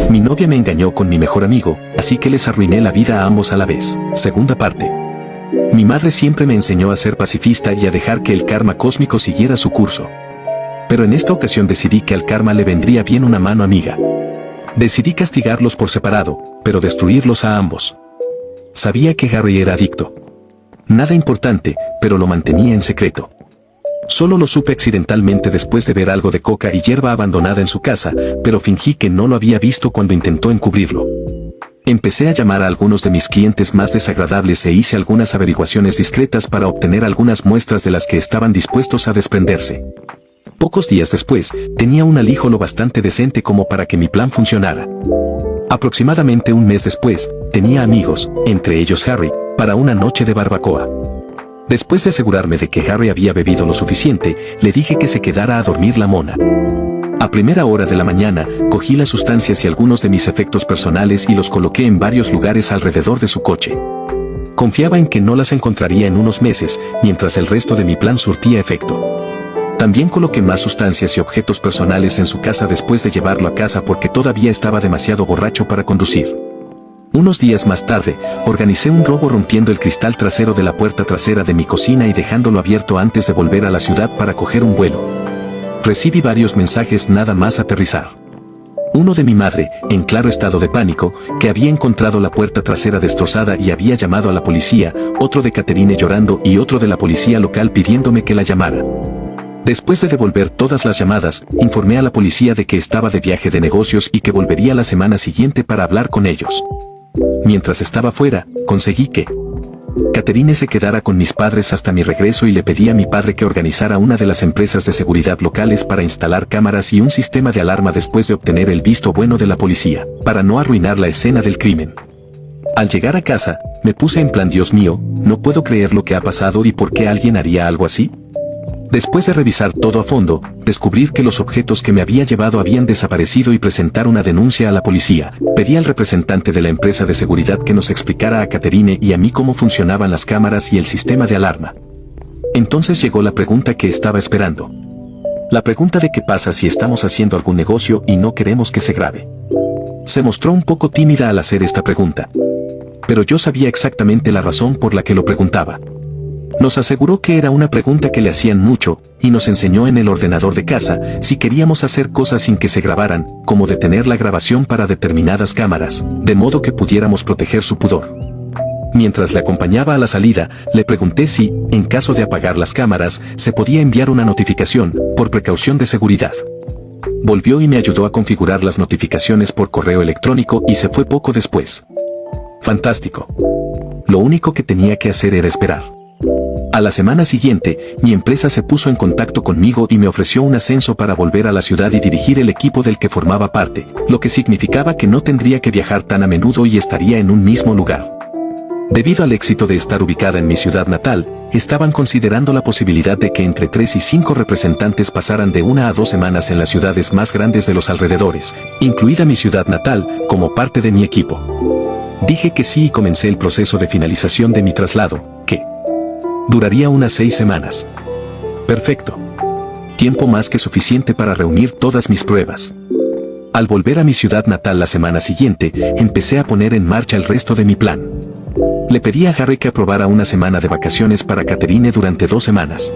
Mi novia me engañó con mi mejor amigo, así que les arruiné la vida a ambos a la vez. Segunda parte. Mi madre siempre me enseñó a ser pacifista y a dejar que el karma cósmico siguiera su curso. Pero en esta ocasión decidí que al karma le vendría bien una mano amiga. Decidí castigarlos por separado, pero destruirlos a ambos. Sabía que Harry era adicto. Nada importante, pero lo mantenía en secreto. Solo lo supe accidentalmente después de ver algo de coca y hierba abandonada en su casa, pero fingí que no lo había visto cuando intentó encubrirlo. Empecé a llamar a algunos de mis clientes más desagradables e hice algunas averiguaciones discretas para obtener algunas muestras de las que estaban dispuestos a desprenderse. Pocos días después, tenía un alijo lo bastante decente como para que mi plan funcionara. Aproximadamente un mes después, tenía amigos, entre ellos Harry, para una noche de barbacoa. Después de asegurarme de que Harry había bebido lo suficiente, le dije que se quedara a dormir la mona. A primera hora de la mañana, cogí las sustancias y algunos de mis efectos personales y los coloqué en varios lugares alrededor de su coche. Confiaba en que no las encontraría en unos meses, mientras el resto de mi plan surtía efecto. También coloqué más sustancias y objetos personales en su casa después de llevarlo a casa porque todavía estaba demasiado borracho para conducir. Unos días más tarde, organicé un robo rompiendo el cristal trasero de la puerta trasera de mi cocina y dejándolo abierto antes de volver a la ciudad para coger un vuelo. Recibí varios mensajes nada más aterrizar. Uno de mi madre, en claro estado de pánico, que había encontrado la puerta trasera destrozada y había llamado a la policía, otro de Catherine llorando y otro de la policía local pidiéndome que la llamara. Después de devolver todas las llamadas, informé a la policía de que estaba de viaje de negocios y que volvería la semana siguiente para hablar con ellos. Mientras estaba fuera, conseguí que Catherine se quedara con mis padres hasta mi regreso y le pedí a mi padre que organizara una de las empresas de seguridad locales para instalar cámaras y un sistema de alarma después de obtener el visto bueno de la policía, para no arruinar la escena del crimen. Al llegar a casa, me puse en plan Dios mío, no puedo creer lo que ha pasado y por qué alguien haría algo así. Después de revisar todo a fondo, descubrí que los objetos que me había llevado habían desaparecido y presentar una denuncia a la policía. Pedí al representante de la empresa de seguridad que nos explicara a Catherine y a mí cómo funcionaban las cámaras y el sistema de alarma. Entonces llegó la pregunta que estaba esperando. La pregunta de qué pasa si estamos haciendo algún negocio y no queremos que se grabe. Se mostró un poco tímida al hacer esta pregunta. Pero yo sabía exactamente la razón por la que lo preguntaba. Nos aseguró que era una pregunta que le hacían mucho, y nos enseñó en el ordenador de casa si queríamos hacer cosas sin que se grabaran, como detener la grabación para determinadas cámaras, de modo que pudiéramos proteger su pudor. Mientras le acompañaba a la salida, le pregunté si, en caso de apagar las cámaras, se podía enviar una notificación, por precaución de seguridad. Volvió y me ayudó a configurar las notificaciones por correo electrónico y se fue poco después. Fantástico. Lo único que tenía que hacer era esperar. A la semana siguiente, mi empresa se puso en contacto conmigo y me ofreció un ascenso para volver a la ciudad y dirigir el equipo del que formaba parte, lo que significaba que no tendría que viajar tan a menudo y estaría en un mismo lugar. Debido al éxito de estar ubicada en mi ciudad natal, estaban considerando la posibilidad de que entre 3 y 5 representantes pasaran de 1 a 2 semanas en las ciudades más grandes de los alrededores, incluida mi ciudad natal, como parte de mi equipo. Dije que sí y comencé el proceso de finalización de mi traslado, que duraría unas 6 semanas. Perfecto. Tiempo más que suficiente para reunir todas mis pruebas. Al volver a mi ciudad natal la semana siguiente, empecé a poner en marcha el resto de mi plan. Le pedí a Harry que aprobara una semana de vacaciones para Catherine durante 2 semanas.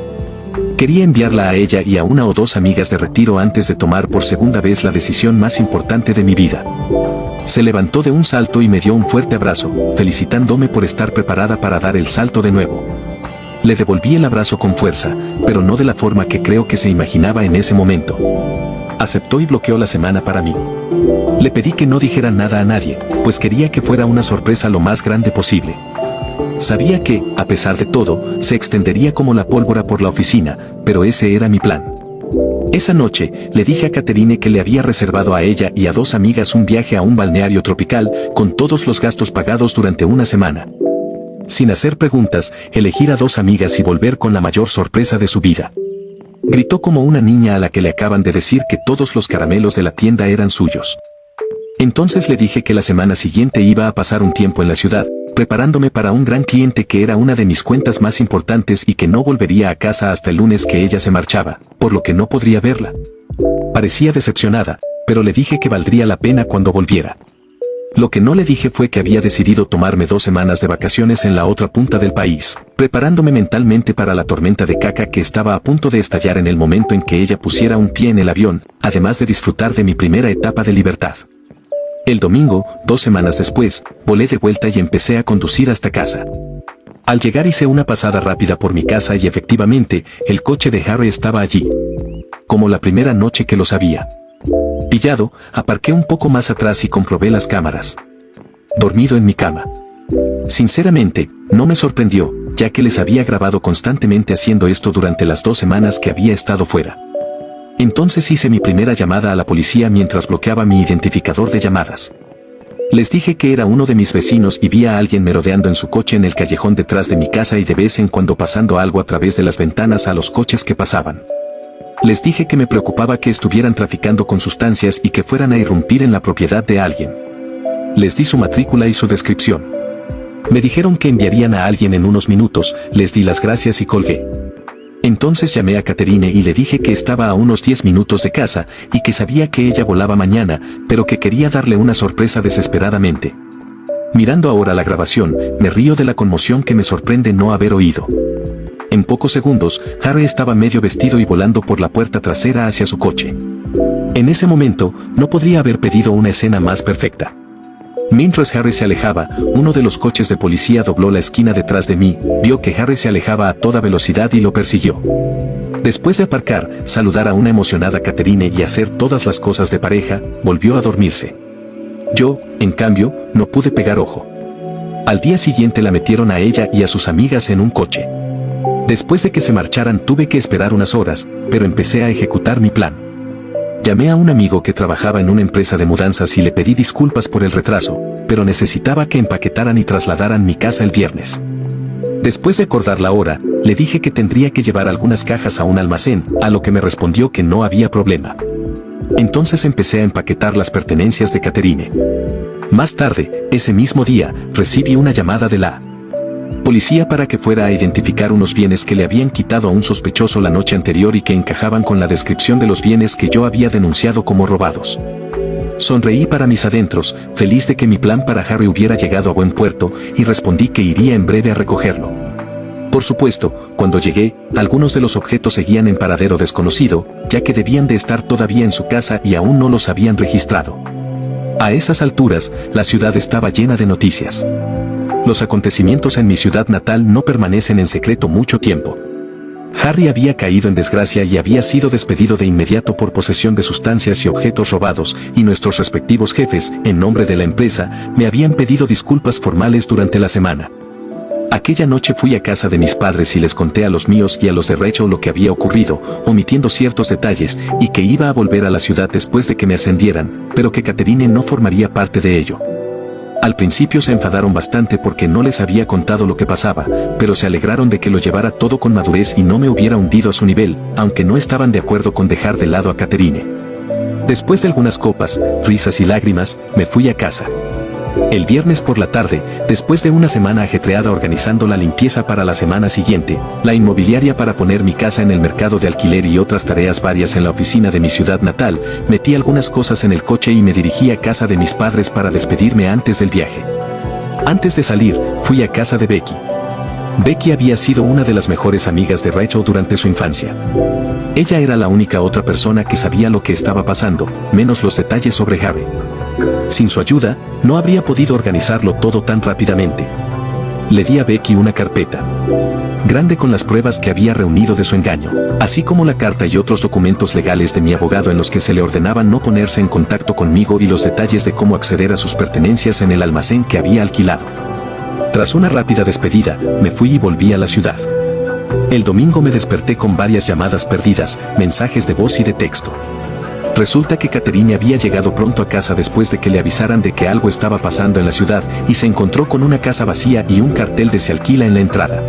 Quería enviarla a ella y a 1 o 2 amigas de retiro antes de tomar por segunda vez la decisión más importante de mi vida. Se levantó de un salto y me dio un fuerte abrazo, felicitándome por estar preparada para dar el salto de nuevo. Le devolví el abrazo con fuerza, pero no de la forma que creo que se imaginaba en ese momento. Aceptó y bloqueó la semana para mí. Le pedí que no dijera nada a nadie, pues quería que fuera una sorpresa lo más grande posible. Sabía que, a pesar de todo, se extendería como la pólvora por la oficina, pero ese era mi plan. Esa noche, le dije a Catherine que le había reservado a ella y a 2 amigas un viaje a un balneario tropical, con todos los gastos pagados durante una semana. Sin hacer preguntas, elegir a 2 amigas y volver con la mayor sorpresa de su vida. Gritó como una niña a la que le acaban de decir que todos los caramelos de la tienda eran suyos. Entonces le dije que la semana siguiente iba a pasar un tiempo en la ciudad, preparándome para un gran cliente que era una de mis cuentas más importantes y que no volvería a casa hasta el lunes que ella se marchaba, por lo que no podría verla. Parecía decepcionada, pero le dije que valdría la pena cuando volviera. Lo que no le dije fue que había decidido tomarme 2 semanas de vacaciones en la otra punta del país, preparándome mentalmente para la tormenta de caca que estaba a punto de estallar en el momento en que ella pusiera un pie en el avión, además de disfrutar de mi primera etapa de libertad. El domingo, 2 semanas después, volé de vuelta y empecé a conducir hasta casa. Al llegar hice una pasada rápida por mi casa y efectivamente, el coche de Harry estaba allí. Como la primera noche que lo sabía. Pillado, aparqué un poco más atrás y comprobé las cámaras. Dormido en mi cama. Sinceramente, no me sorprendió, ya que les había grabado constantemente haciendo esto durante las 2 semanas que había estado fuera. Entonces hice mi primera llamada a la policía mientras bloqueaba mi identificador de llamadas. Les dije que era uno de mis vecinos y vi a alguien merodeando en su coche en el callejón detrás de mi casa y de vez en cuando pasando algo a través de las ventanas a los coches que pasaban. Les dije que me preocupaba que estuvieran traficando con sustancias y que fueran a irrumpir en la propiedad de alguien. Les di su matrícula y su descripción. Me dijeron que enviarían a alguien en unos minutos, les di las gracias y colgué. Entonces llamé a Catherine y le dije que estaba a unos 10 minutos de casa y que sabía que ella volaba mañana, pero que quería darle una sorpresa desesperadamente. Mirando ahora la grabación, me río de la conmoción que me sorprende no haber oído. En pocos segundos, Harry estaba medio vestido y volando por la puerta trasera hacia su coche. En ese momento, no podría haber pedido una escena más perfecta. Mientras Harry se alejaba, uno de los coches de policía dobló la esquina detrás de mí, vio que Harry se alejaba a toda velocidad y lo persiguió. Después de aparcar, saludar a una emocionada Catherine y hacer todas las cosas de pareja, volvió a dormirse. Yo, en cambio, no pude pegar ojo. Al día siguiente la metieron a ella y a sus amigas en un coche. Después de que se marcharan tuve que esperar unas horas, pero empecé a ejecutar mi plan. Llamé a un amigo que trabajaba en una empresa de mudanzas y le pedí disculpas por el retraso, pero necesitaba que empaquetaran y trasladaran mi casa el viernes. Después de acordar la hora, le dije que tendría que llevar algunas cajas a un almacén, a lo que me respondió que no había problema. Entonces empecé a empaquetar las pertenencias de Catherine. Más tarde, ese mismo día, recibí una llamada de la policía para que fuera a identificar unos bienes que le habían quitado a un sospechoso la noche anterior y que encajaban con la descripción de los bienes que yo había denunciado como robados. Sonreí para mis adentros, feliz de que mi plan para Harry hubiera llegado a buen puerto, y respondí que iría en breve a recogerlo. Por supuesto, cuando llegué, algunos de los objetos seguían en paradero desconocido, ya que debían de estar todavía en su casa y aún no los habían registrado. A esas alturas, la ciudad estaba llena de noticias. Los acontecimientos en mi ciudad natal no permanecen en secreto mucho tiempo. Harry había caído en desgracia y había sido despedido de inmediato por posesión de sustancias y objetos robados, y nuestros respectivos jefes, en nombre de la empresa, me habían pedido disculpas formales durante la semana. Aquella noche fui a casa de mis padres y les conté a los míos y a los de Rachel lo que había ocurrido, omitiendo ciertos detalles, y que iba a volver a la ciudad después de que me ascendieran, pero que Catherine no formaría parte de ello. Al principio se enfadaron bastante porque no les había contado lo que pasaba, pero se alegraron de que lo llevara todo con madurez y no me hubiera hundido a su nivel, aunque no estaban de acuerdo con dejar de lado a Catherine. Después de algunas copas, risas y lágrimas, me fui a casa. El viernes por la tarde, después de una semana ajetreada organizando la limpieza para la semana siguiente, la inmobiliaria para poner mi casa en el mercado de alquiler y otras tareas varias en la oficina de mi ciudad natal, metí algunas cosas en el coche y me dirigí a casa de mis padres para despedirme antes del viaje. Antes de salir, fui a casa de Becky. Becky había sido una de las mejores amigas de Rachel durante su infancia. Ella era la única otra persona que sabía lo que estaba pasando, menos los detalles sobre Harry. Sin su ayuda, no habría podido organizarlo todo tan rápidamente. Le di a Becky una carpeta grande con las pruebas que había reunido de su engaño, así como la carta y otros documentos legales de mi abogado en los que se le ordenaban no ponerse en contacto conmigo y los detalles de cómo acceder a sus pertenencias en el almacén que había alquilado. Tras una rápida despedida, me fui y volví a la ciudad. El domingo me desperté con varias llamadas perdidas, mensajes de voz y de texto. Resulta que Catherine había llegado pronto a casa después de que le avisaran de que algo estaba pasando en la ciudad y se encontró con una casa vacía y un cartel de se alquila en la entrada.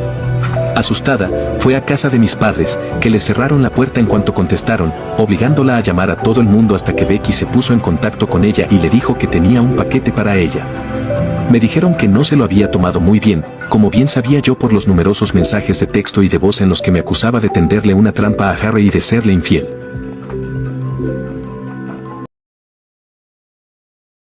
Asustada, fue a casa de mis padres, que le cerraron la puerta en cuanto contestaron, obligándola a llamar a todo el mundo hasta que Becky se puso en contacto con ella y le dijo que tenía un paquete para ella. Me dijeron que no se lo había tomado muy bien, como bien sabía yo por los numerosos mensajes de texto y de voz en los que me acusaba de tenderle una trampa a Harry y de serle infiel.